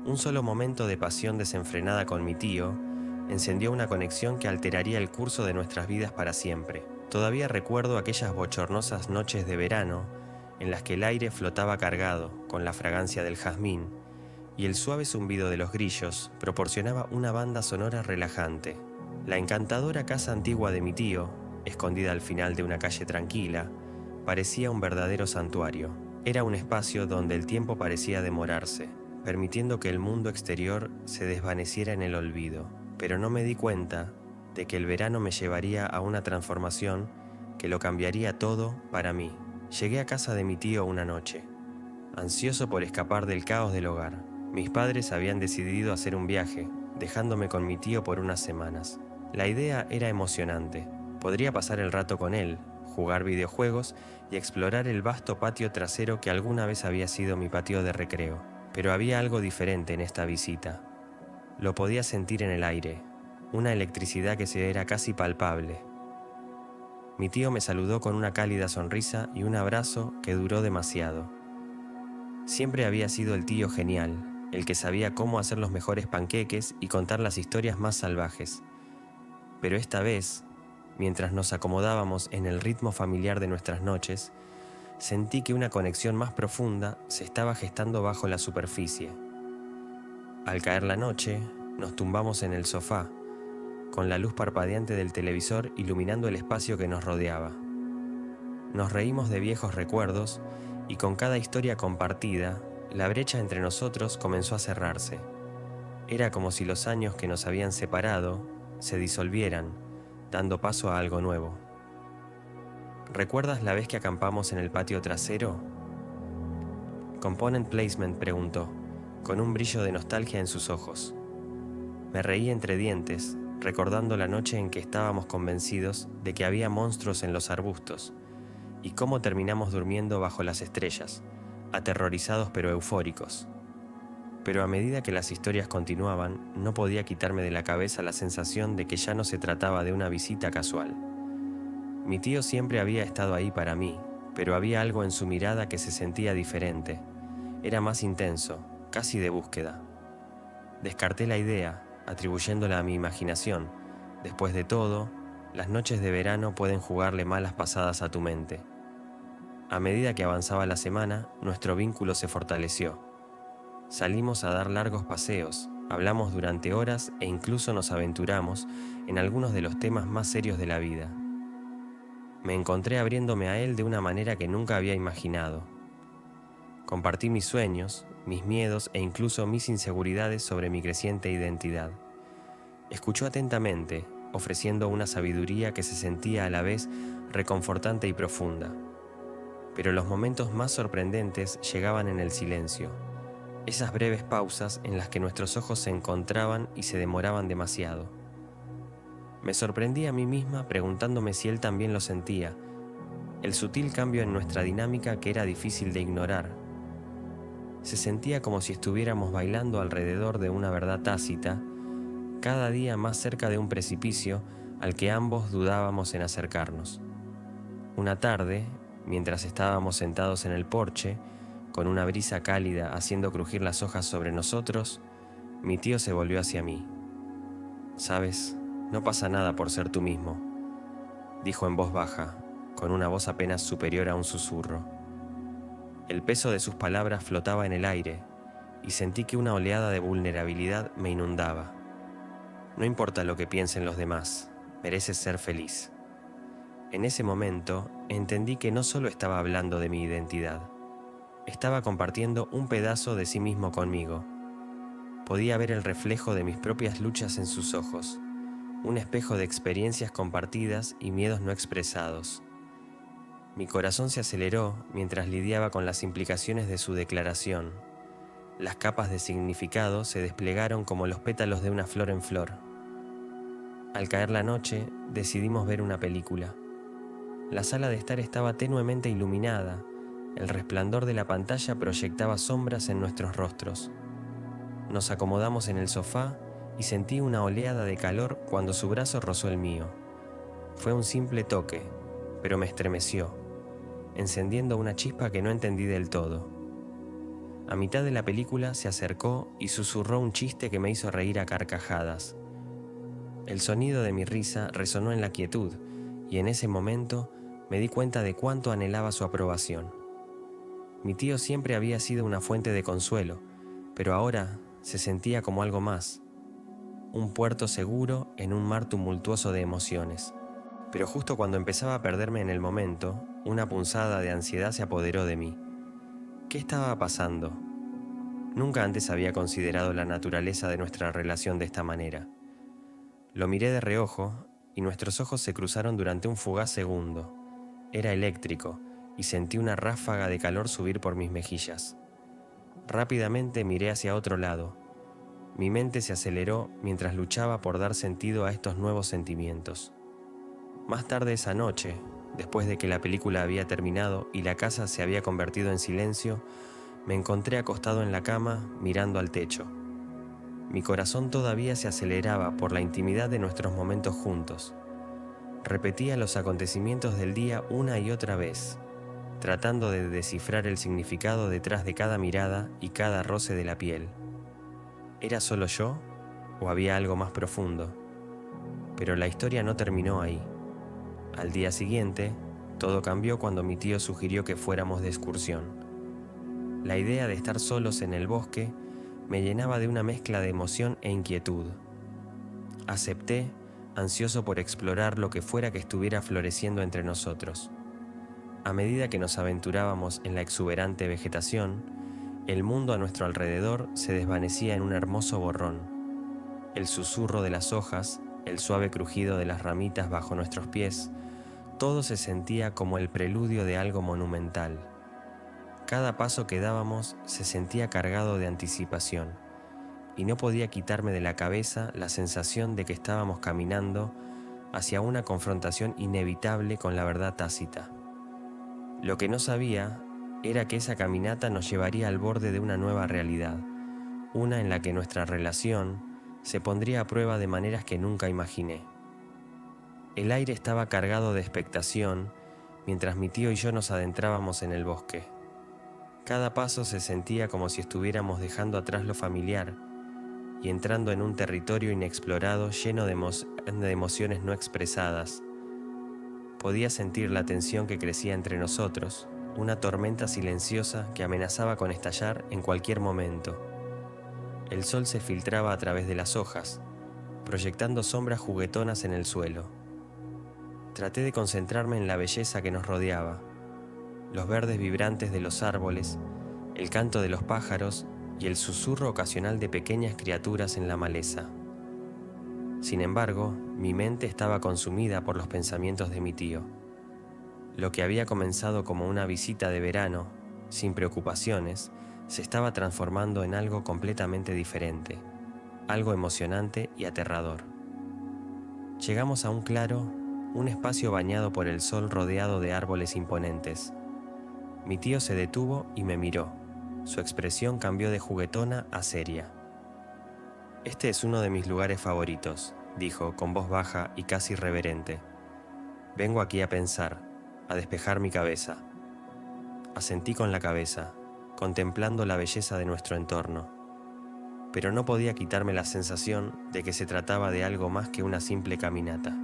Un solo momento de pasión desenfrenada con mi tío encendió una conexión que alteraría el curso de nuestras vidas para siempre. Todavía recuerdo aquellas bochornosas noches de verano en las que el aire flotaba cargado con la fragancia del jazmín y el suave zumbido de los grillos proporcionaba una banda sonora relajante. La encantadora casa antigua de mi tío, escondida al final de una calle tranquila, parecía un verdadero santuario. Era un espacio donde el tiempo parecía demorarse, permitiendo que el mundo exterior se desvaneciera en el olvido. Pero no me di cuenta de que el verano me llevaría a una transformación que lo cambiaría todo para mí. Llegué a casa de mi tío una noche, ansioso por escapar del caos del hogar. Mis padres habían decidido hacer un viaje, dejándome con mi tío por unas semanas. La idea era emocionante. Podría pasar el rato con él, jugar videojuegos y explorar el vasto patio trasero que alguna vez había sido mi patio de recreo. Pero había algo diferente en esta visita. Lo podía sentir en el aire, una electricidad que se era casi palpable. Mi tío me saludó con una cálida sonrisa y un abrazo que duró demasiado. Siempre había sido el tío genial, el que sabía cómo hacer los mejores panqueques y contar las historias más salvajes. Pero esta vez, mientras nos acomodábamos en el ritmo familiar de nuestras noches, sentí que una conexión más profunda se estaba gestando bajo la superficie. Al caer la noche, nos tumbamos en el sofá, con la luz parpadeante del televisor iluminando el espacio que nos rodeaba. Nos reímos de viejos recuerdos y con cada historia compartida, la brecha entre nosotros comenzó a cerrarse. Era como si los años que nos habían separado se disolvieran, dando paso a algo nuevo. ¿Recuerdas la vez que acampamos en el patio trasero? Component Placement preguntó, con un brillo de nostalgia en sus ojos. Me reí entre dientes, recordando la noche en que estábamos convencidos de que había monstruos en los arbustos, y cómo terminamos durmiendo bajo las estrellas, aterrorizados pero eufóricos. Pero a medida que las historias continuaban, no podía quitarme de la cabeza la sensación de que ya no se trataba de una visita casual. Mi tío siempre había estado ahí para mí, pero había algo en su mirada que se sentía diferente. Era más intenso, casi de búsqueda. Descarté la idea, atribuyéndola a mi imaginación. Después de todo, las noches de verano pueden jugarle malas pasadas a tu mente. A medida que avanzaba la semana, nuestro vínculo se fortaleció. Salimos a dar largos paseos, hablamos durante horas e incluso nos aventuramos en algunos de los temas más serios de la vida. Me encontré abriéndome a él de una manera que nunca había imaginado. Compartí mis sueños, mis miedos e incluso mis inseguridades sobre mi creciente identidad. Escuchó atentamente, ofreciendo una sabiduría que se sentía a la vez reconfortante y profunda. Pero los momentos más sorprendentes llegaban en el silencio, esas breves pausas en las que nuestros ojos se encontraban y se demoraban demasiado. Me sorprendí a mí misma preguntándome si él también lo sentía, el sutil cambio en nuestra dinámica que era difícil de ignorar. Se sentía como si estuviéramos bailando alrededor de una verdad tácita, cada día más cerca de un precipicio al que ambos dudábamos en acercarnos. Una tarde, mientras estábamos sentados en el porche, con una brisa cálida haciendo crujir las hojas sobre nosotros, mi tío se volvió hacia mí. «Sabes, no pasa nada por ser tú mismo», dijo en voz baja, con una voz apenas superior a un susurro. El peso de sus palabras flotaba en el aire y sentí que una oleada de vulnerabilidad me inundaba. No importa lo que piensen los demás, mereces ser feliz. En ese momento entendí que no solo estaba hablando de mi identidad, estaba compartiendo un pedazo de sí mismo conmigo. Podía ver el reflejo de mis propias luchas en sus ojos, un espejo de experiencias compartidas y miedos no expresados. Mi corazón se aceleró mientras lidiaba con las implicaciones de su declaración. Las capas de significado se desplegaron como los pétalos de una flor en flor. Al caer la noche, decidimos ver una película. La sala de estar estaba tenuemente iluminada. El resplandor de la pantalla proyectaba sombras en nuestros rostros. Nos acomodamos en el sofá y sentí una oleada de calor cuando su brazo rozó el mío. Fue un simple toque, pero me estremeció, encendiendo una chispa que no entendí del todo. A mitad de la película se acercó y susurró un chiste que me hizo reír a carcajadas. El sonido de mi risa resonó en la quietud y en ese momento me di cuenta de cuánto anhelaba su aprobación. Mi tío siempre había sido una fuente de consuelo, pero ahora se sentía como algo más, un puerto seguro en un mar tumultuoso de emociones. Pero justo cuando empezaba a perderme en el momento, una punzada de ansiedad se apoderó de mí. ¿Qué estaba pasando? Nunca antes había considerado la naturaleza de nuestra relación de esta manera. Lo miré de reojo y nuestros ojos se cruzaron durante un fugaz segundo. Era eléctrico y sentí una ráfaga de calor subir por mis mejillas. Rápidamente miré hacia otro lado. Mi mente se aceleró mientras luchaba por dar sentido a estos nuevos sentimientos. Más tarde esa noche, después de que la película había terminado y la casa se había convertido en silencio, me encontré acostado en la cama mirando al techo. Mi corazón todavía se aceleraba por la intimidad de nuestros momentos juntos. Repetía los acontecimientos del día una y otra vez, tratando de descifrar el significado detrás de cada mirada y cada roce de la piel. ¿Era solo yo o había algo más profundo? Pero la historia no terminó ahí. Al día siguiente, todo cambió cuando mi tío sugirió que fuéramos de excursión. La idea de estar solos en el bosque me llenaba de una mezcla de emoción e inquietud. Acepté, ansioso por explorar lo que fuera que estuviera floreciendo entre nosotros. A medida que nos aventurábamos en la exuberante vegetación, el mundo a nuestro alrededor se desvanecía en un hermoso borrón. El susurro de las hojas, el suave crujido de las ramitas bajo nuestros pies, todo se sentía como el preludio de algo monumental. Cada paso que dábamos se sentía cargado de anticipación, y no podía quitarme de la cabeza la sensación de que estábamos caminando hacia una confrontación inevitable con la verdad tácita. Lo que no sabía era que esa caminata nos llevaría al borde de una nueva realidad, una en la que nuestra relación se pondría a prueba de maneras que nunca imaginé. El aire estaba cargado de expectación mientras mi tío y yo nos adentrábamos en el bosque. Cada paso se sentía como si estuviéramos dejando atrás lo familiar y entrando en un territorio inexplorado lleno de emociones no expresadas. Podía sentir la tensión que crecía entre nosotros, una tormenta silenciosa que amenazaba con estallar en cualquier momento. El sol se filtraba a través de las hojas, proyectando sombras juguetonas en el suelo. Traté de concentrarme en la belleza que nos rodeaba, los verdes vibrantes de los árboles, el canto de los pájaros y el susurro ocasional de pequeñas criaturas en la maleza. Sin embargo, mi mente estaba consumida por los pensamientos de mi tío. Lo que había comenzado como una visita de verano, sin preocupaciones, se estaba transformando en algo completamente diferente, algo emocionante y aterrador. Llegamos a un claro, un espacio bañado por el sol rodeado de árboles imponentes. Mi tío se detuvo y me miró. Su expresión cambió de juguetona a seria. «Este es uno de mis lugares favoritos», dijo con voz baja y casi reverente. «Vengo aquí a pensar, a despejar mi cabeza». Asentí con la cabeza, contemplando la belleza de nuestro entorno. Pero no podía quitarme la sensación de que se trataba de algo más que una simple caminata.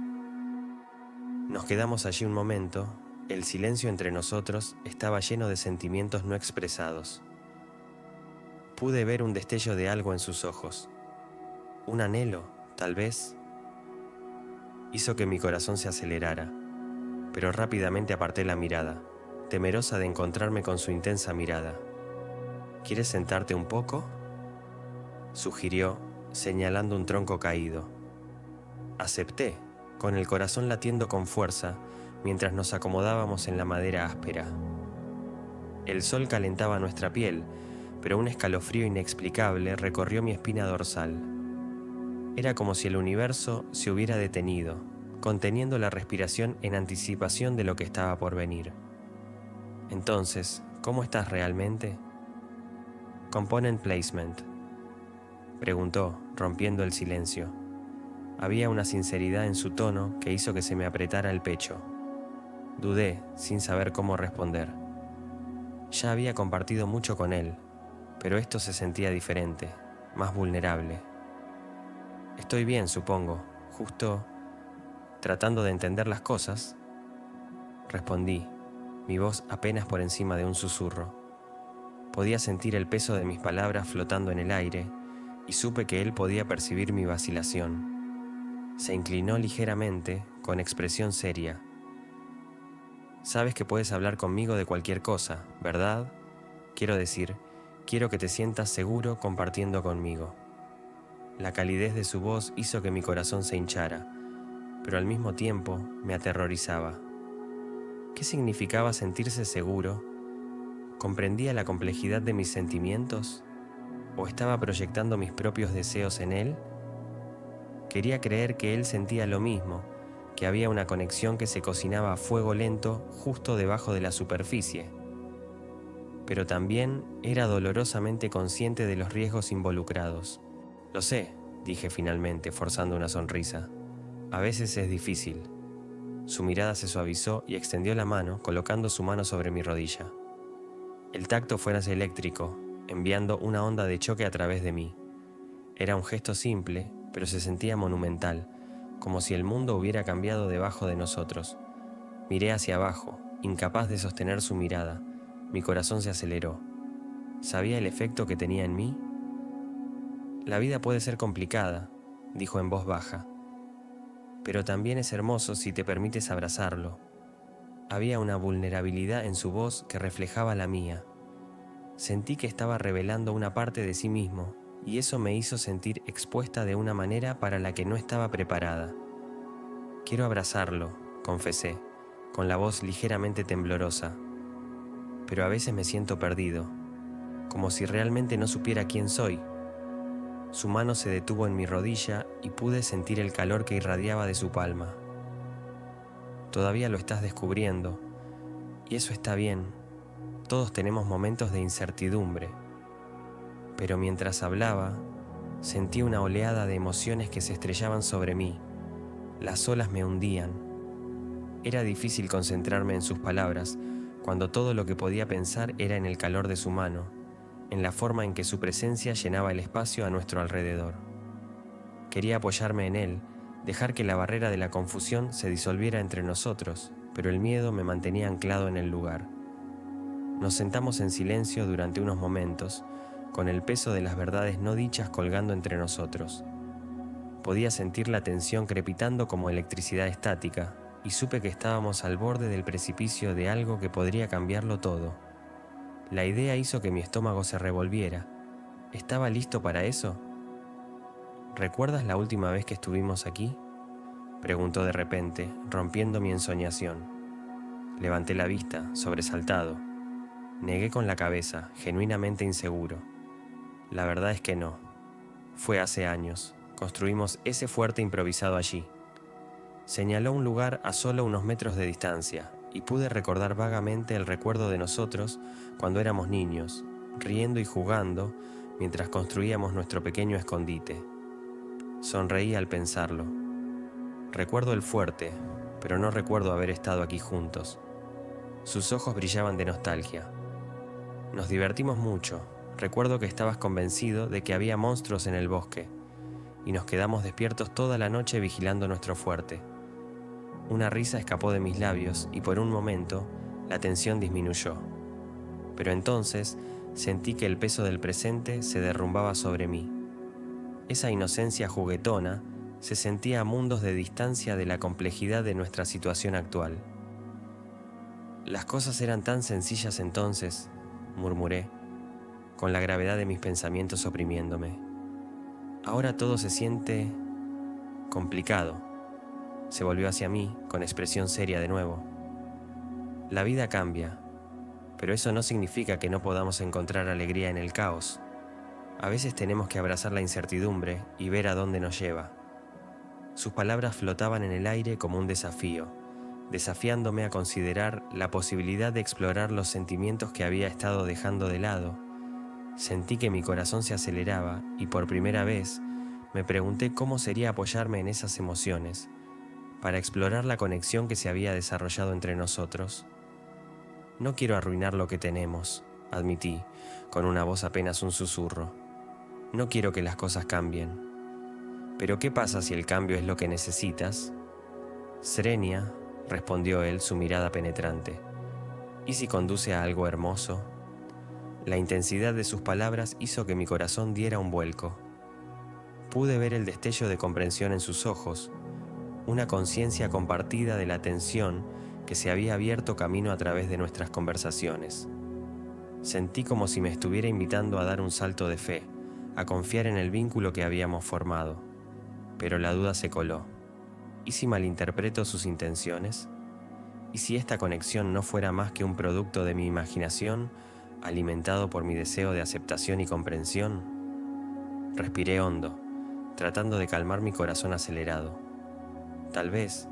Nos quedamos allí un momento. El silencio entre nosotros estaba lleno de sentimientos no expresados. Pude ver un destello de algo en sus ojos. Un anhelo, tal vez. Hizo que mi corazón se acelerara, pero rápidamente aparté la mirada, temerosa de encontrarme con su intensa mirada. «¿Quieres sentarte un poco?», sugirió, señalando un tronco caído. Acepté, con el corazón latiendo con fuerza, mientras nos acomodábamos en la madera áspera. El sol calentaba nuestra piel, pero un escalofrío inexplicable recorrió mi espina dorsal. Era como si el universo se hubiera detenido, conteniendo la respiración en anticipación de lo que estaba por venir. «Entonces, ¿cómo estás realmente?». «Component placement», preguntó, rompiendo el silencio. Había una sinceridad en su tono que hizo que se me apretara el pecho. Dudé, sin saber cómo responder. Ya había compartido mucho con él, pero esto se sentía diferente, más vulnerable. Estoy bien, supongo, justo tratando de entender las cosas, respondí, mi voz apenas por encima de un susurro. Podía sentir el peso de mis palabras flotando en el aire y supe que él podía percibir mi vacilación. Se inclinó ligeramente, con expresión seria. Sabes que puedes hablar conmigo de cualquier cosa, ¿verdad? Quiero decir, quiero que te sientas seguro compartiendo conmigo. La calidez de su voz hizo que mi corazón se hinchara, pero al mismo tiempo me aterrorizaba. ¿Qué significaba sentirse seguro? ¿Comprendía la complejidad de mis sentimientos? ¿O estaba proyectando mis propios deseos en él? Quería creer que él sentía lo mismo, que había una conexión que se cocinaba a fuego lento justo debajo de la superficie. Pero también era dolorosamente consciente de los riesgos involucrados. Lo sé, dije finalmente, forzando una sonrisa. A veces es difícil. Su mirada se suavizó y extendió la mano, colocando su mano sobre mi rodilla. El tacto fue eléctrico, enviando una onda de choque a través de mí. Era un gesto simple, pero se sentía monumental, como si el mundo hubiera cambiado debajo de nosotros. Miré hacia abajo, incapaz de sostener su mirada. Mi corazón se aceleró. ¿Sabía el efecto que tenía en mí? La vida puede ser complicada, dijo en voz baja, pero también es hermoso si te permites abrazarlo. Había una vulnerabilidad en su voz que reflejaba la mía. Sentí que estaba revelando una parte de sí mismo, y eso me hizo sentir expuesta de una manera para la que no estaba preparada. Quiero abrazarlo, confesé, con la voz ligeramente temblorosa. Pero a veces me siento perdido, como si realmente no supiera quién soy. Su mano se detuvo en mi rodilla y pude sentir el calor que irradiaba de su palma. Todavía lo estás descubriendo, y eso está bien. Todos tenemos momentos de incertidumbre. Pero mientras hablaba, sentí una oleada de emociones que se estrellaban sobre mí. Las olas me hundían. Era difícil concentrarme en sus palabras cuando todo lo que podía pensar era en el calor de su mano, en la forma en que su presencia llenaba el espacio a nuestro alrededor. Quería apoyarme en él, dejar que la barrera de la confusión se disolviera entre nosotros, pero el miedo me mantenía anclado en el lugar. Nos sentamos en silencio durante unos momentos, con el peso de las verdades no dichas colgando entre nosotros. Podía sentir la tensión crepitando como electricidad estática, y supe que estábamos al borde del precipicio de algo que podría cambiarlo todo. La idea hizo que mi estómago se revolviera. ¿Estaba listo para eso? ¿Recuerdas la última vez que estuvimos aquí?, preguntó de repente, rompiendo mi ensoñación. Levanté la vista, sobresaltado. Negué con la cabeza, genuinamente inseguro. La verdad es que no. Fue hace años. Construimos ese fuerte improvisado allí. Señaló un lugar a solo unos metros de distancia, y pude recordar vagamente el recuerdo de nosotros cuando éramos niños, riendo y jugando mientras construíamos nuestro pequeño escondite. Sonreí al pensarlo. Recuerdo el fuerte, pero no recuerdo haber estado aquí juntos. Sus ojos brillaban de nostalgia. Nos divertimos mucho. Recuerdo que estabas convencido de que había monstruos en el bosque, y nos quedamos despiertos toda la noche vigilando nuestro fuerte. Una risa escapó de mis labios y por un momento la tensión disminuyó. Pero entonces sentí que el peso del presente se derrumbaba sobre mí. Esa inocencia juguetona se sentía a mundos de distancia de la complejidad de nuestra situación actual. Las cosas eran tan sencillas entonces, murmuré, con la gravedad de mis pensamientos oprimiéndome. Ahora todo se siente complicado. Se volvió hacia mí, con expresión seria de nuevo. La vida cambia, pero eso no significa que no podamos encontrar alegría en el caos. A veces tenemos que abrazar la incertidumbre y ver a dónde nos lleva. Sus palabras flotaban en el aire como un desafío, desafiándome a considerar la posibilidad de explorar los sentimientos que había estado dejando de lado. Sentí que mi corazón se aceleraba y por primera vez me pregunté cómo sería apoyarme en esas emociones, para explorar la conexión que se había desarrollado entre nosotros. No quiero arruinar lo que tenemos, admití, con una voz apenas un susurro. No quiero que las cosas cambien. ¿Pero qué pasa si el cambio es lo que necesitas? Serenia, respondió él, su mirada penetrante. ¿Y si conduce a algo hermoso? La intensidad de sus palabras hizo que mi corazón diera un vuelco. Pude ver el destello de comprensión en sus ojos, una conciencia compartida de la tensión que se había abierto camino a través de nuestras conversaciones. Sentí como si me estuviera invitando a dar un salto de fe, a confiar en el vínculo que habíamos formado. Pero la duda se coló. ¿Y si malinterpreto sus intenciones? ¿Y si esta conexión no fuera más que un producto de mi imaginación, alimentado por mi deseo de aceptación y comprensión? Respiré hondo, tratando de calmar mi corazón acelerado. Tal vez,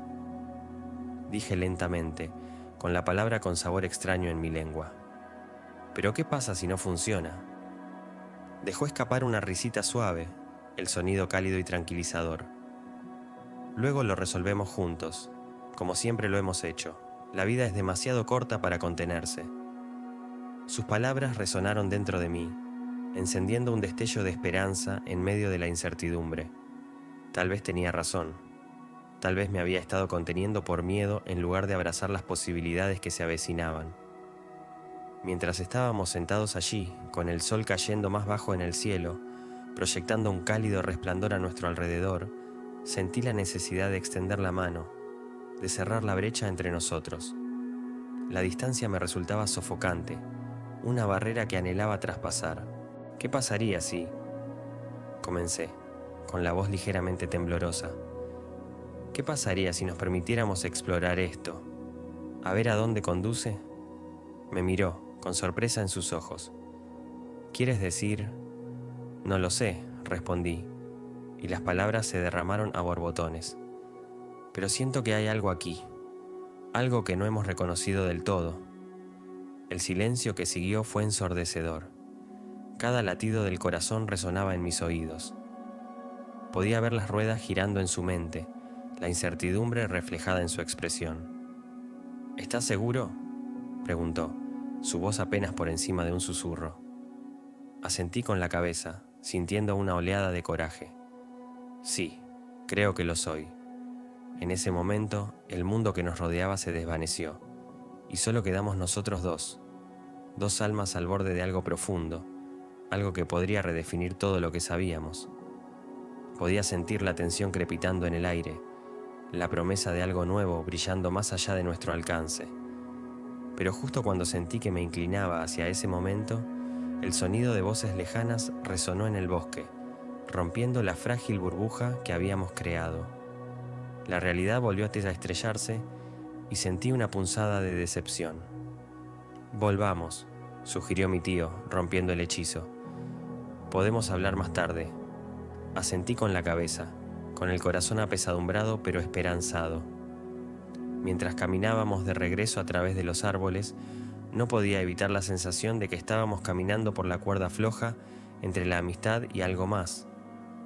dije lentamente, con la palabra con sabor extraño en mi lengua. ¿Pero qué pasa si no funciona? Dejó escapar una risita suave, el sonido cálido y tranquilizador. Luego lo resolvemos juntos, como siempre lo hemos hecho. La vida es demasiado corta para contenerse. Sus palabras resonaron dentro de mí, encendiendo un destello de esperanza en medio de la incertidumbre. Tal vez tenía razón. Tal vez me había estado conteniendo por miedo en lugar de abrazar las posibilidades que se avecinaban. Mientras estábamos sentados allí, con el sol cayendo más bajo en el cielo, proyectando un cálido resplandor a nuestro alrededor, sentí la necesidad de extender la mano, de cerrar la brecha entre nosotros. La distancia me resultaba sofocante, una barrera que anhelaba traspasar. ¿Qué pasaría si...? Comencé, con la voz ligeramente temblorosa. ¿Qué pasaría si nos permitiéramos explorar esto? ¿A ver a dónde conduce? Me miró, con sorpresa en sus ojos. ¿Quieres decir...? No lo sé, respondí, y las palabras se derramaron a borbotones. Pero siento que hay algo aquí, algo que no hemos reconocido del todo. El silencio que siguió fue ensordecedor. Cada latido del corazón resonaba en mis oídos. Podía ver las ruedas girando en su mente, la incertidumbre reflejada en su expresión. ¿Estás seguro?, preguntó, su voz apenas por encima de un susurro. Asentí con la cabeza, sintiendo una oleada de coraje. Sí, creo que lo soy. En ese momento, el mundo que nos rodeaba se desvaneció, y solo quedamos nosotros dos almas al borde de algo profundo, algo que podría redefinir todo lo que sabíamos. Podía sentir la tensión crepitando en el aire, la promesa de algo nuevo brillando más allá de nuestro alcance. Pero justo cuando sentí que me inclinaba hacia ese momento, el sonido de voces lejanas resonó en el bosque, rompiendo la frágil burbuja que habíamos creado. La realidad volvió a estrellarse y sentí una punzada de decepción. Volvamos, sugirió mi tío, rompiendo el hechizo. Podemos hablar más tarde. Asentí con la cabeza, con el corazón apesadumbrado pero esperanzado. Mientras caminábamos de regreso a través de los árboles, no podía evitar la sensación de que estábamos caminando por la cuerda floja entre la amistad y algo más,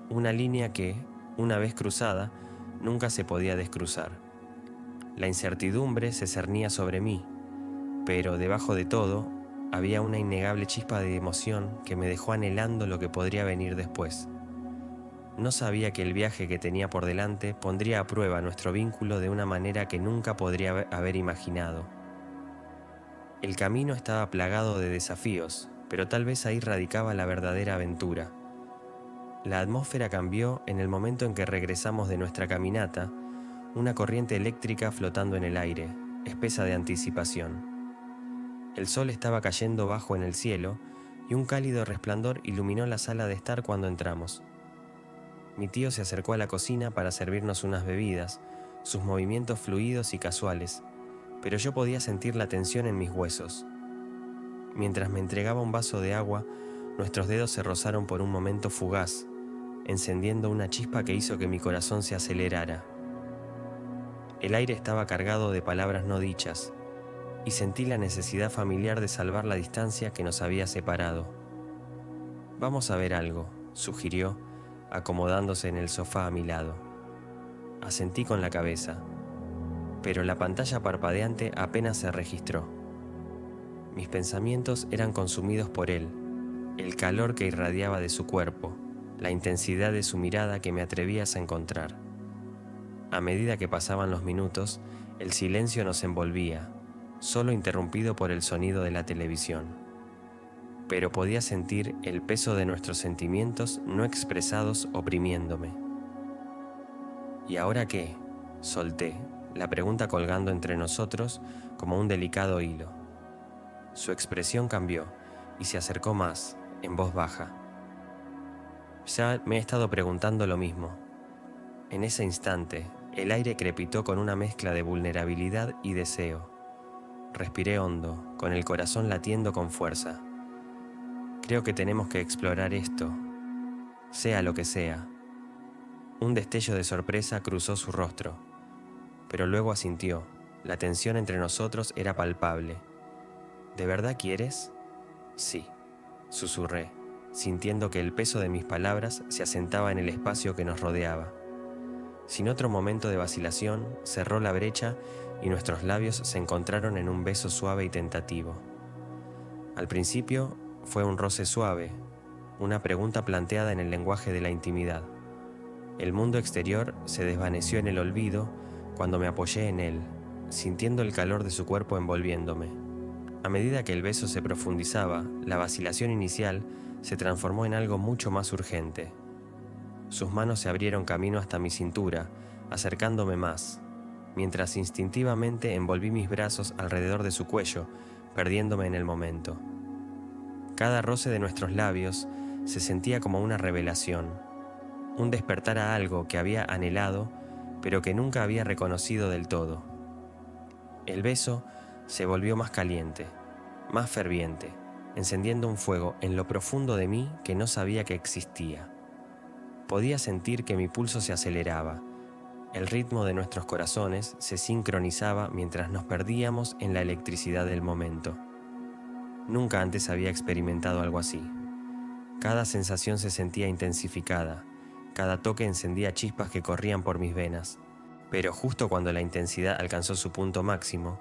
una línea que, una vez cruzada, nunca se podía descruzar. La incertidumbre se cernía sobre mí, pero debajo de todo había una innegable chispa de emoción que me dejó anhelando lo que podría venir después. No sabía que el viaje que tenía por delante pondría a prueba nuestro vínculo de una manera que nunca podría haber imaginado. El camino estaba plagado de desafíos, pero tal vez ahí radicaba la verdadera aventura. La atmósfera cambió en el momento en que regresamos de nuestra caminata, una corriente eléctrica flotando en el aire, espesa de anticipación. El sol estaba cayendo bajo en el cielo y un cálido resplandor iluminó la sala de estar cuando entramos. Mi tío se acercó a la cocina para servirnos unas bebidas, sus movimientos fluidos y casuales, pero yo podía sentir la tensión en mis huesos. Mientras me entregaba un vaso de agua, nuestros dedos se rozaron por un momento fugaz, encendiendo una chispa que hizo que mi corazón se acelerara. El aire estaba cargado de palabras no dichas, y sentí la necesidad familiar de salvar la distancia que nos había separado. «Vamos a ver algo», sugirió, acomodándose en el sofá a mi lado. Asentí con la cabeza, pero la pantalla parpadeante apenas se registró. Mis pensamientos eran consumidos por él, el calor que irradiaba de su cuerpo, la intensidad de su mirada que me atrevías a encontrar. A medida que pasaban los minutos, el silencio nos envolvía, solo interrumpido por el sonido de la televisión. Pero podía sentir el peso de nuestros sentimientos no expresados oprimiéndome. ¿Y ahora qué? Solté, la pregunta colgando entre nosotros como un delicado hilo. Su expresión cambió y se acercó más, en voz baja. Ya me he estado preguntando lo mismo. En ese instante, el aire crepitó con una mezcla de vulnerabilidad y deseo. Respiré hondo, con el corazón latiendo con fuerza. Creo que tenemos que explorar esto, sea lo que sea. Un destello de sorpresa cruzó su rostro, pero luego asintió. La tensión entre nosotros era palpable. ¿De verdad quieres? Sí, susurré, sintiendo que el peso de mis palabras se asentaba en el espacio que nos rodeaba. Sin otro momento de vacilación, cerró la brecha y nuestros labios se encontraron en un beso suave y tentativo. Al principio fue un roce suave, una pregunta planteada en el lenguaje de la intimidad. El mundo exterior se desvaneció en el olvido cuando me apoyé en él, sintiendo el calor de su cuerpo envolviéndome. A medida que el beso se profundizaba, la vacilación inicial se transformó en algo mucho más urgente. Sus manos se abrieron camino hasta mi cintura, acercándome más, mientras instintivamente envolví mis brazos alrededor de su cuello, perdiéndome en el momento. Cada roce de nuestros labios se sentía como una revelación, un despertar a algo que había anhelado, pero que nunca había reconocido del todo. El beso se volvió más caliente, más ferviente, encendiendo un fuego en lo profundo de mí que no sabía que existía. Podía sentir que mi pulso se aceleraba, el ritmo de nuestros corazones se sincronizaba mientras nos perdíamos en la electricidad del momento. Nunca antes había experimentado algo así. Cada sensación se sentía intensificada, cada toque encendía chispas que corrían por mis venas, pero justo cuando la intensidad alcanzó su punto máximo,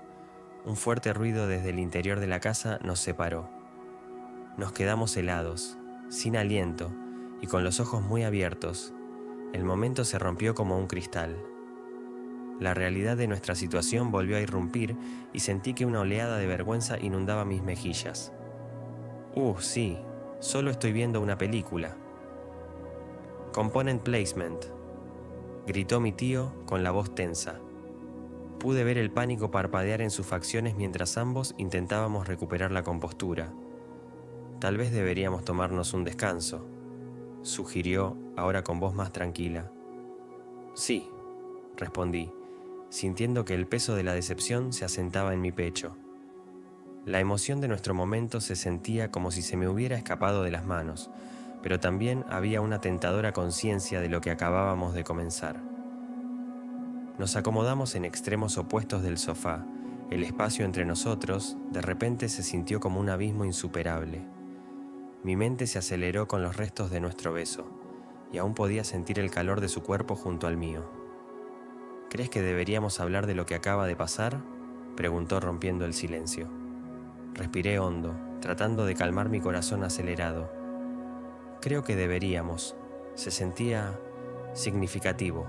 un fuerte ruido desde el interior de la casa nos separó. Nos quedamos helados, sin aliento y con los ojos muy abiertos. El momento se rompió como un cristal. La realidad de nuestra situación volvió a irrumpir y sentí que una oleada de vergüenza inundaba mis mejillas. Sí, solo estoy viendo una película. Component placement, gritó mi tío con la voz tensa. Pude ver el pánico parpadear en sus facciones mientras ambos intentábamos recuperar la compostura. Tal vez deberíamos tomarnos un descanso, sugirió, ahora con voz más tranquila. Sí, respondí, sintiendo que el peso de la decepción se asentaba en mi pecho. La emoción de nuestro momento se sentía como si se me hubiera escapado de las manos, pero también había una tentadora conciencia de lo que acabábamos de comenzar. Nos acomodamos en extremos opuestos del sofá. El espacio entre nosotros de repente se sintió como un abismo insuperable. Mi mente se aceleró con los restos de nuestro beso, y aún podía sentir el calor de su cuerpo junto al mío. ¿Crees que deberíamos hablar de lo que acaba de pasar?, preguntó rompiendo el silencio. Respiré hondo, tratando de calmar mi corazón acelerado. Creo que deberíamos. Se sentía significativo.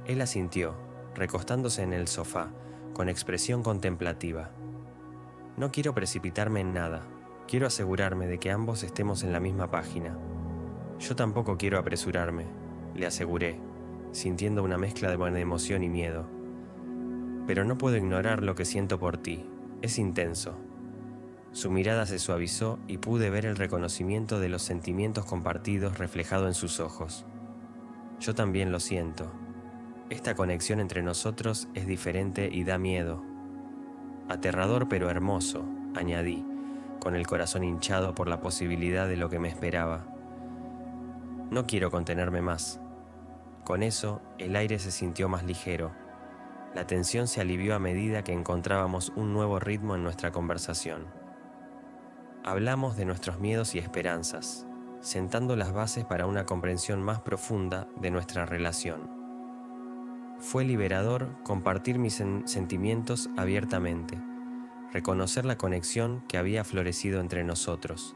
Él asintió, recostándose en el sofá, con expresión contemplativa. No quiero precipitarme en nada. Quiero asegurarme de que ambos estemos en la misma página. Yo tampoco quiero apresurarme, le aseguré, sintiendo una mezcla de buena emoción y miedo. Pero no puedo ignorar lo que siento por ti. Es intenso. Su mirada se suavizó y pude ver el reconocimiento de los sentimientos compartidos reflejado en sus ojos. Yo también lo siento. Esta conexión entre nosotros es diferente y da miedo. Aterrador pero hermoso, añadí, con el corazón hinchado por la posibilidad de lo que me esperaba. No quiero contenerme más. Con eso, el aire se sintió más ligero. La tensión se alivió a medida que encontrábamos un nuevo ritmo en nuestra conversación. Hablamos de nuestros miedos y esperanzas, sentando las bases para una comprensión más profunda de nuestra relación. Fue liberador compartir mis sentimientos abiertamente, reconocer la conexión que había florecido entre nosotros.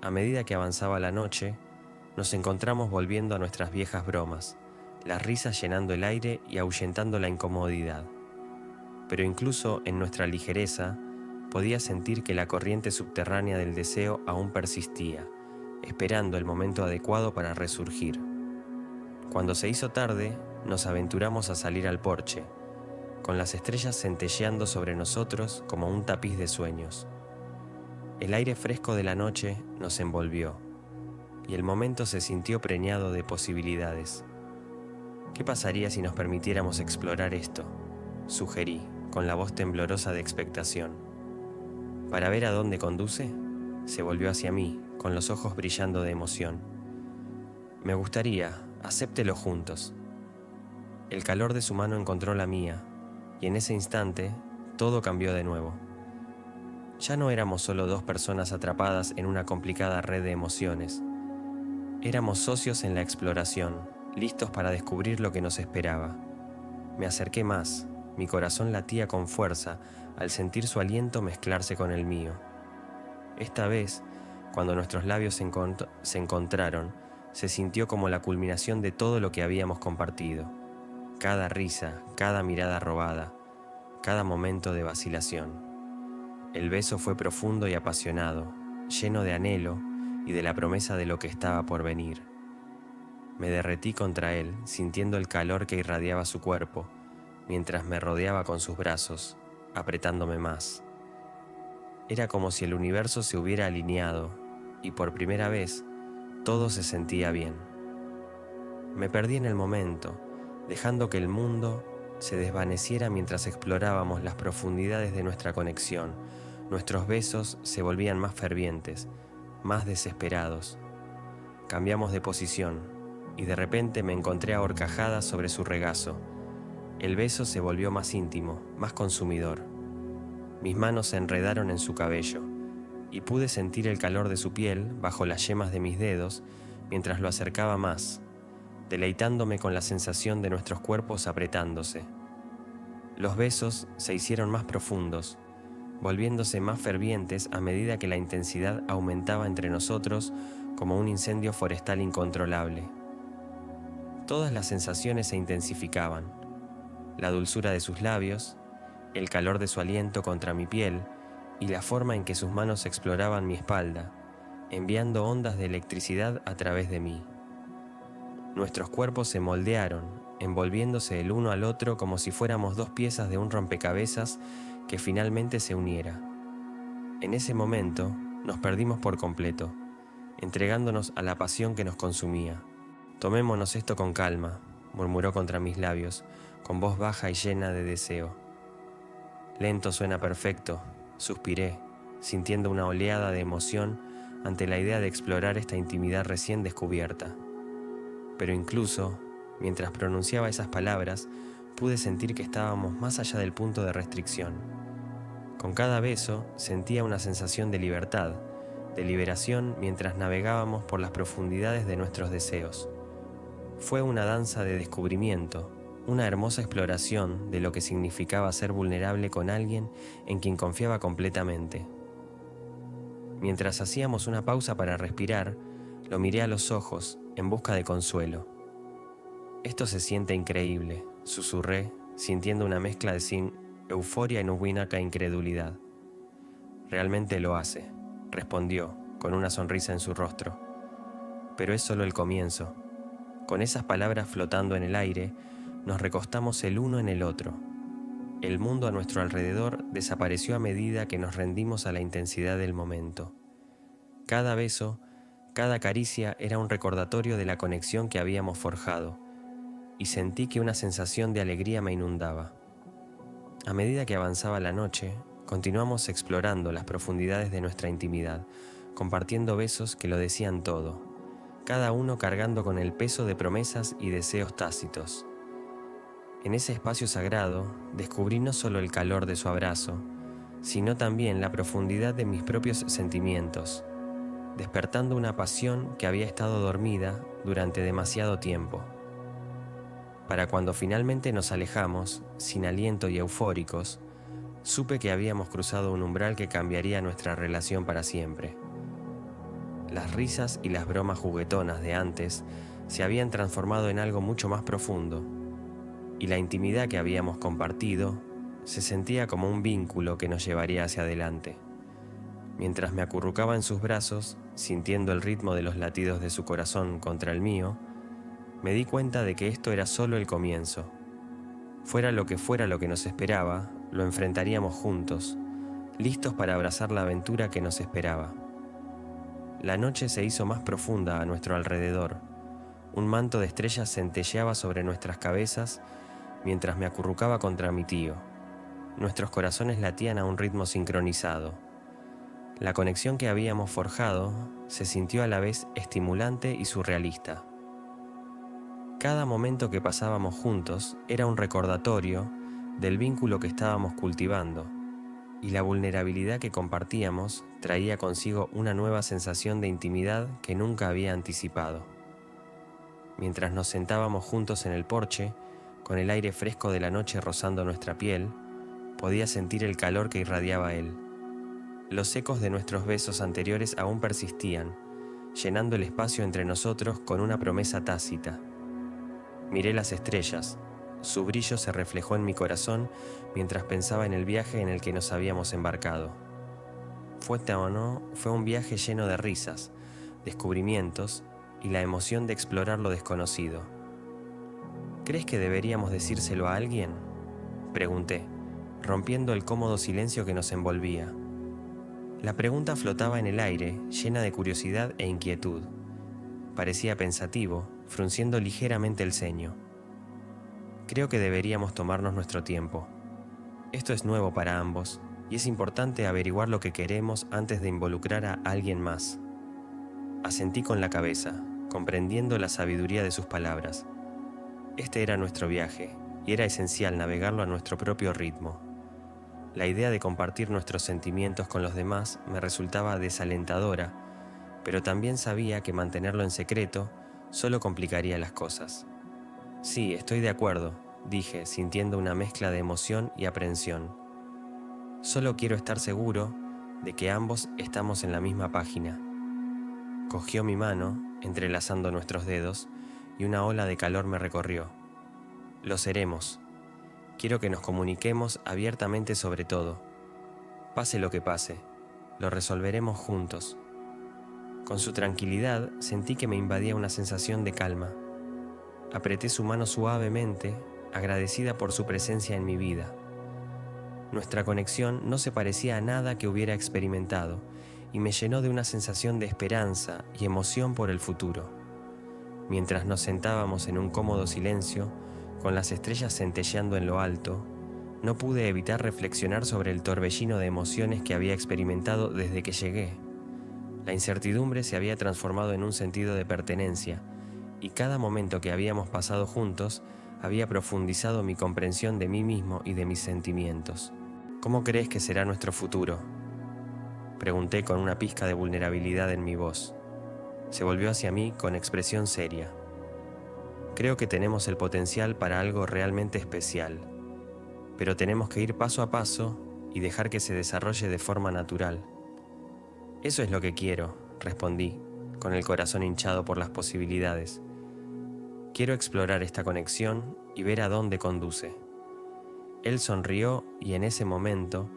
A medida que avanzaba la noche, nos encontramos volviendo a nuestras viejas bromas, las risas llenando el aire y ahuyentando la incomodidad. Pero incluso en nuestra ligereza, podía sentir que la corriente subterránea del deseo aún persistía, esperando el momento adecuado para resurgir. Cuando se hizo tarde, nos aventuramos a salir al porche, con las estrellas centelleando sobre nosotros como un tapiz de sueños. El aire fresco de la noche nos envolvió, y el momento se sintió preñado de posibilidades. ¿Qué pasaría si nos permitiéramos explorar esto?, sugerí, con la voz temblorosa de expectación. ¿Para ver a dónde conduce? Se volvió hacia mí, con los ojos brillando de emoción. Me gustaría, acéptelo juntos. El calor de su mano encontró la mía, y en ese instante, todo cambió de nuevo. Ya no éramos solo dos personas atrapadas en una complicada red de emociones. Éramos socios en la exploración, listos para descubrir lo que nos esperaba. Me acerqué más, mi corazón latía con fuerza al sentir su aliento mezclarse con el mío. Esta vez, cuando nuestros labios se encontraron, se sintió como la culminación de todo lo que habíamos compartido. Cada risa, cada mirada robada, cada momento de vacilación. El beso fue profundo y apasionado, lleno de anhelo y de la promesa de lo que estaba por venir. Me derretí contra él, sintiendo el calor que irradiaba su cuerpo, mientras me rodeaba con sus brazos, apretándome más. Era como si el universo se hubiera alineado, y por primera vez, todo se sentía bien. Me perdí en el momento, dejando que el mundo se desvaneciera mientras explorábamos las profundidades de nuestra conexión. Nuestros besos se volvían más fervientes, más desesperados. Cambiamos de posición, y de repente me encontré a horcajadas sobre su regazo. El beso se volvió más íntimo, más consumidor. Mis manos se enredaron en su cabello, y pude sentir el calor de su piel bajo las yemas de mis dedos mientras lo acercaba más, deleitándome con la sensación de nuestros cuerpos apretándose. Los besos se hicieron más profundos, volviéndose más fervientes a medida que la intensidad aumentaba entre nosotros como un incendio forestal incontrolable. Todas las sensaciones se intensificaban: la dulzura de sus labios, el calor de su aliento contra mi piel y la forma en que sus manos exploraban mi espalda, enviando ondas de electricidad a través de mí. Nuestros cuerpos se moldearon, envolviéndose el uno al otro como si fuéramos dos piezas de un rompecabezas que finalmente se uniera. En ese momento nos perdimos por completo, entregándonos a la pasión que nos consumía. «Tomémonos esto con calma», murmuró contra mis labios, con voz baja y llena de deseo. «Lento suena perfecto», suspiré, sintiendo una oleada de emoción ante la idea de explorar esta intimidad recién descubierta. Pero incluso, mientras pronunciaba esas palabras, pude sentir que estábamos más allá del punto de restricción. Con cada beso sentía una sensación de libertad, de liberación mientras navegábamos por las profundidades de nuestros deseos. Fue una danza de descubrimiento, una hermosa exploración de lo que significaba ser vulnerable con alguien en quien confiaba completamente. Mientras hacíamos una pausa para respirar, lo miré a los ojos en busca de consuelo. «Esto se siente increíble», susurré, sintiendo una mezcla de euforia y nubuinaca incredulidad. «Realmente lo hace», respondió, con una sonrisa en su rostro. «Pero es solo el comienzo». Con esas palabras flotando en el aire, nos recostamos el uno en el otro. El mundo a nuestro alrededor desapareció a medida que nos rendimos a la intensidad del momento. Cada beso, cada caricia era un recordatorio de la conexión que habíamos forjado, y sentí que una sensación de alegría me inundaba. A medida que avanzaba la noche, continuamos explorando las profundidades de nuestra intimidad, compartiendo besos que lo decían todo, cada uno cargando con el peso de promesas y deseos tácitos. En ese espacio sagrado descubrí no solo el calor de su abrazo, sino también la profundidad de mis propios sentimientos, despertando una pasión que había estado dormida durante demasiado tiempo. Para cuando finalmente nos alejamos, sin aliento y eufóricos, supe que habíamos cruzado un umbral que cambiaría nuestra relación para siempre. Las risas y las bromas juguetonas de antes se habían transformado en algo mucho más profundo, y la intimidad que habíamos compartido se sentía como un vínculo que nos llevaría hacia adelante. Mientras me acurrucaba en sus brazos, sintiendo el ritmo de los latidos de su corazón contra el mío, me di cuenta de que esto era solo el comienzo. Fuera lo que nos esperaba, lo enfrentaríamos juntos, listos para abrazar la aventura que nos esperaba. La noche se hizo más profunda a nuestro alrededor. Un manto de estrellas centelleaba sobre nuestras cabezas mientras me acurrucaba contra mi tío. Nuestros corazones latían a un ritmo sincronizado. La conexión que habíamos forjado se sintió a la vez estimulante y surrealista. Cada momento que pasábamos juntos era un recordatorio del vínculo que estábamos cultivando, y la vulnerabilidad que compartíamos traía consigo una nueva sensación de intimidad que nunca había anticipado. Mientras nos sentábamos juntos en el porche, con el aire fresco de la noche rozando nuestra piel, podía sentir el calor que irradiaba él. Los ecos de nuestros besos anteriores aún persistían, llenando el espacio entre nosotros con una promesa tácita. Miré las estrellas. Su brillo se reflejó en mi corazón mientras pensaba en el viaje en el que nos habíamos embarcado. Fue un viaje lleno de risas, descubrimientos y la emoción de explorar lo desconocido. ¿Crees que deberíamos decírselo a alguien?, pregunté, rompiendo el cómodo silencio que nos envolvía. La pregunta flotaba en el aire, llena de curiosidad e inquietud. Parecía pensativo, frunciendo ligeramente el ceño. Creo que deberíamos tomarnos nuestro tiempo. Esto es nuevo para ambos, y es importante averiguar lo que queremos antes de involucrar a alguien más. Asentí con la cabeza, comprendiendo la sabiduría de sus palabras. Este era nuestro viaje, y era esencial navegarlo a nuestro propio ritmo. La idea de compartir nuestros sentimientos con los demás me resultaba desalentadora, pero también sabía que mantenerlo en secreto solo complicaría las cosas. Sí, estoy de acuerdo, dije, sintiendo una mezcla de emoción y aprensión. Solo quiero estar seguro de que ambos estamos en la misma página. Cogió mi mano, entrelazando nuestros dedos, y una ola de calor me recorrió. Lo seremos. Quiero que nos comuniquemos abiertamente sobre todo. Pase lo que pase, lo resolveremos juntos. Con su tranquilidad sentí que me invadía una sensación de calma. Apreté su mano suavemente, agradecida por su presencia en mi vida. Nuestra conexión no se parecía a nada que hubiera experimentado y me llenó de una sensación de esperanza y emoción por el futuro. Mientras nos sentábamos en un cómodo silencio, con las estrellas centelleando en lo alto, no pude evitar reflexionar sobre el torbellino de emociones que había experimentado desde que llegué. La incertidumbre se había transformado en un sentido de pertenencia, y cada momento que habíamos pasado juntos había profundizado mi comprensión de mí mismo y de mis sentimientos. ¿Cómo crees que será nuestro futuro?, pregunté con una pizca de vulnerabilidad en mi voz. Se volvió hacia mí con expresión seria. Creo que tenemos el potencial para algo realmente especial, pero tenemos que ir paso a paso y dejar que se desarrolle de forma natural. Eso es lo que quiero, respondí, con el corazón hinchado por las posibilidades. Quiero explorar esta conexión y ver a dónde conduce. Él sonrió y en ese momento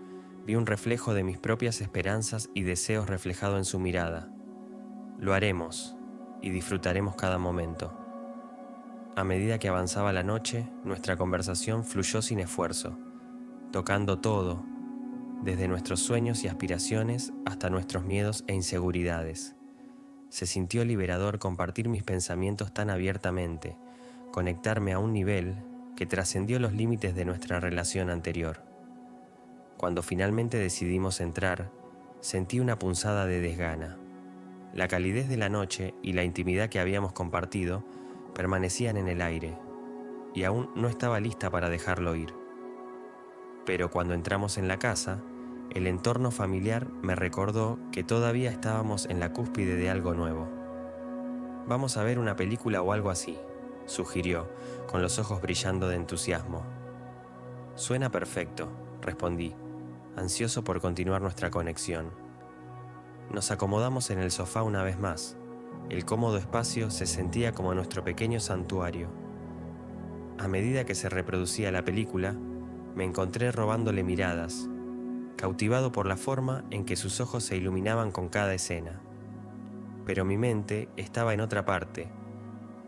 vi un reflejo de mis propias esperanzas y deseos reflejado en su mirada. Lo haremos y disfrutaremos cada momento. A medida que avanzaba la noche, nuestra conversación fluyó sin esfuerzo, tocando todo, desde nuestros sueños y aspiraciones hasta nuestros miedos e inseguridades. Se sintió liberador compartir mis pensamientos tan abiertamente, conectarme a un nivel que trascendió los límites de nuestra relación anterior. Cuando finalmente decidimos entrar, sentí una punzada de desgana. La calidez de la noche y la intimidad que habíamos compartido permanecían en el aire, y aún no estaba lista para dejarlo ir. Pero cuando entramos en la casa, el entorno familiar me recordó que todavía estábamos en la cúspide de algo nuevo. «Vamos a ver una película o algo así», sugirió, con los ojos brillando de entusiasmo. «Suena perfecto», respondí, ansioso por continuar nuestra conexión. Nos acomodamos en el sofá una vez más. El cómodo espacio se sentía como nuestro pequeño santuario. A medida que se reproducía la película, me encontré robándole miradas, cautivado por la forma en que sus ojos se iluminaban con cada escena. Pero mi mente estaba en otra parte,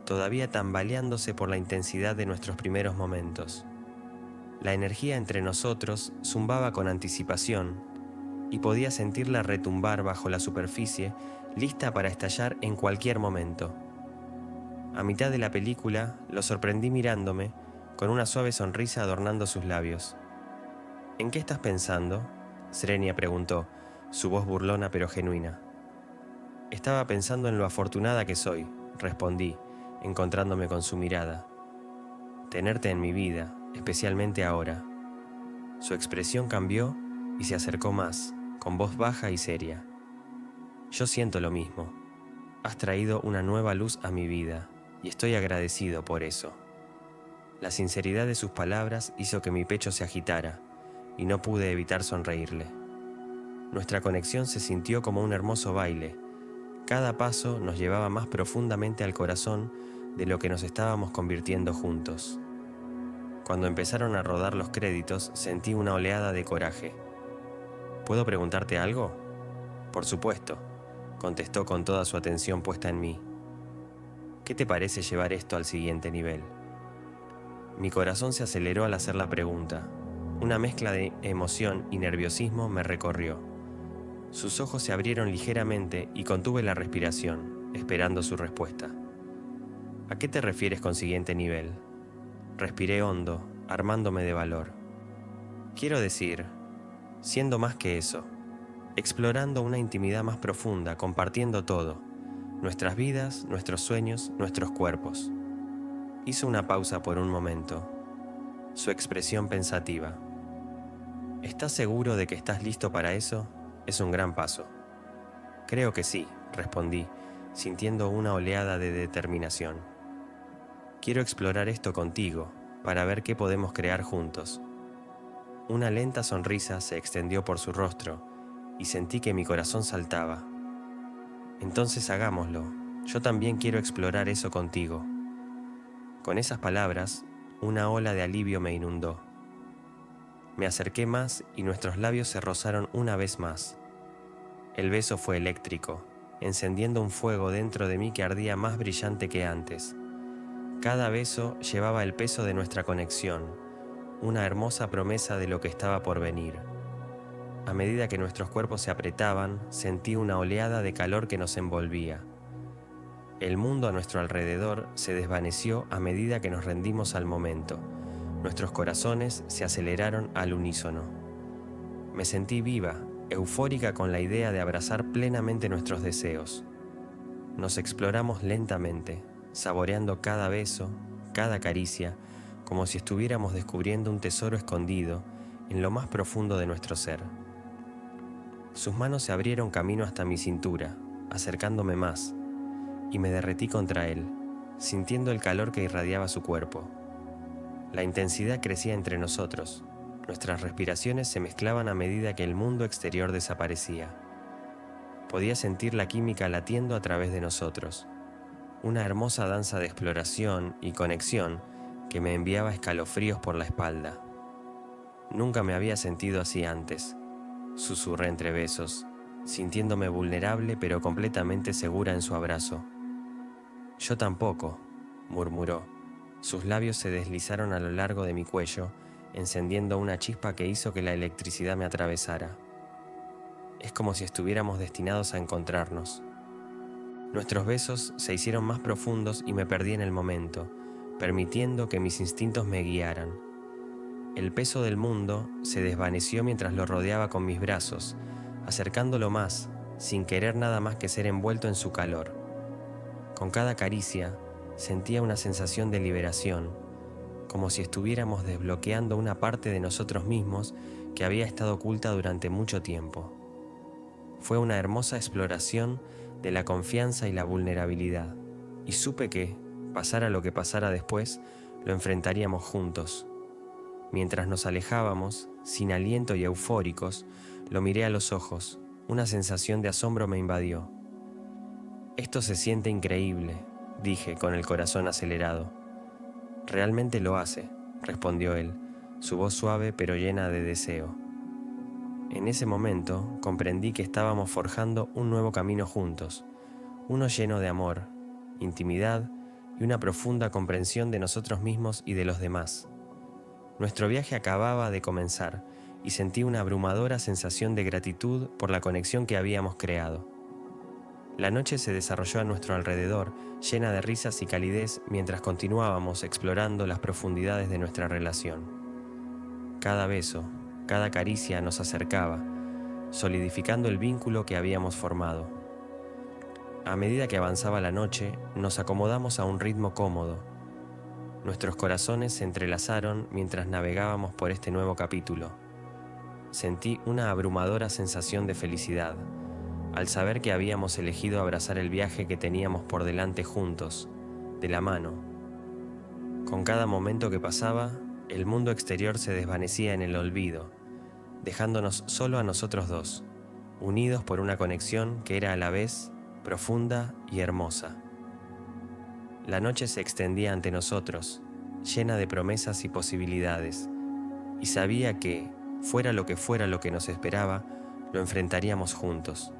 todavía tambaleándose por la intensidad de nuestros primeros momentos. La energía entre nosotros zumbaba con anticipación y podía sentirla retumbar bajo la superficie, lista para estallar en cualquier momento. A mitad de la película lo sorprendí mirándome, con una suave sonrisa adornando sus labios. ¿En qué estás pensando?, Srenia preguntó, su voz burlona pero genuina. Estaba pensando en lo afortunada que soy, respondí, encontrándome con su mirada. Tenerte en mi vida, especialmente ahora. Su expresión cambió y se acercó más, con voz baja y seria. Yo siento lo mismo. Has traído una nueva luz a mi vida y estoy agradecido por eso. La sinceridad de sus palabras hizo que mi pecho se agitara y no pude evitar sonreírle. Nuestra conexión se sintió como un hermoso baile. Cada paso nos llevaba más profundamente al corazón de lo que nos estábamos convirtiendo juntos. Cuando empezaron a rodar los créditos, sentí una oleada de coraje. ¿Puedo preguntarte algo? Por supuesto, contestó con toda su atención puesta en mí. ¿Qué te parece llevar esto al siguiente nivel? Mi corazón se aceleró al hacer la pregunta. Una mezcla de emoción y nerviosismo me recorrió. Sus ojos se abrieron ligeramente y contuve la respiración, esperando su respuesta. ¿A qué te refieres con siguiente nivel? Respiré hondo, armándome de valor. Quiero decir, siendo más que eso, explorando una intimidad más profunda, compartiendo todo, nuestras vidas, nuestros sueños, nuestros cuerpos. Hizo una pausa por un momento, su expresión pensativa. ¿Estás seguro de que estás listo para eso? Es un gran paso. Creo que sí, respondí, sintiendo una oleada de determinación. Quiero explorar esto contigo, para ver qué podemos crear juntos. Una lenta sonrisa se extendió por su rostro, y sentí que mi corazón saltaba. Entonces hagámoslo, yo también quiero explorar eso contigo. Con esas palabras, una ola de alivio me inundó. Me acerqué más y nuestros labios se rozaron una vez más. El beso fue eléctrico, encendiendo un fuego dentro de mí que ardía más brillante que antes. Cada beso llevaba el peso de nuestra conexión, una hermosa promesa de lo que estaba por venir. A medida que nuestros cuerpos se apretaban, sentí una oleada de calor que nos envolvía. El mundo a nuestro alrededor se desvaneció a medida que nos rendimos al momento. Nuestros corazones se aceleraron al unísono. Me sentí viva, eufórica con la idea de abrazar plenamente nuestros deseos. Nos exploramos lentamente, saboreando cada beso, cada caricia, como si estuviéramos descubriendo un tesoro escondido en lo más profundo de nuestro ser. Sus manos se abrieron camino hasta mi cintura, acercándome más, y me derretí contra él, sintiendo el calor que irradiaba su cuerpo. La intensidad crecía entre nosotros, nuestras respiraciones se mezclaban a medida que el mundo exterior desaparecía. Podía sentir la química latiendo a través de nosotros, una hermosa danza de exploración y conexión que me enviaba escalofríos por la espalda. Nunca me había sentido así antes, susurré entre besos, sintiéndome vulnerable pero completamente segura en su abrazo. Yo tampoco, murmuró. Sus labios se deslizaron a lo largo de mi cuello, encendiendo una chispa que hizo que la electricidad me atravesara. Es como si estuviéramos destinados a encontrarnos. Nuestros besos se hicieron más profundos y me perdí en el momento, permitiendo que mis instintos me guiaran. El peso del mundo se desvaneció mientras lo rodeaba con mis brazos, acercándolo más, sin querer nada más que ser envuelto en su calor. Con cada caricia, sentía una sensación de liberación, como si estuviéramos desbloqueando una parte de nosotros mismos que había estado oculta durante mucho tiempo. Fue una hermosa exploración de la confianza y la vulnerabilidad, y supe que, pasara lo que pasara después, lo enfrentaríamos juntos. Mientras nos alejábamos, sin aliento y eufóricos, lo miré a los ojos. Una sensación de asombro me invadió. «Esto se siente increíble», dije con el corazón acelerado. «Realmente lo hace», respondió él, su voz suave pero llena de deseo. En ese momento comprendí que estábamos forjando un nuevo camino juntos, uno lleno de amor, intimidad y una profunda comprensión de nosotros mismos y de los demás. Nuestro viaje acababa de comenzar y sentí una abrumadora sensación de gratitud por la conexión que habíamos creado. La noche se desarrolló a nuestro alrededor, llena de risas y calidez mientras continuábamos explorando las profundidades de nuestra relación. Cada beso, cada caricia nos acercaba, solidificando el vínculo que habíamos formado. A medida que avanzaba la noche, nos acomodamos a un ritmo cómodo. Nuestros corazones se entrelazaron mientras navegábamos por este nuevo capítulo. Sentí una abrumadora sensación de felicidad al saber que habíamos elegido abrazar el viaje que teníamos por delante juntos, de la mano. Con cada momento que pasaba, el mundo exterior se desvanecía en el olvido, dejándonos solo a nosotros dos, unidos por una conexión que era a la vez profunda y hermosa. La noche se extendía ante nosotros, llena de promesas y posibilidades, y sabía que, fuera lo que nos esperaba, lo enfrentaríamos juntos.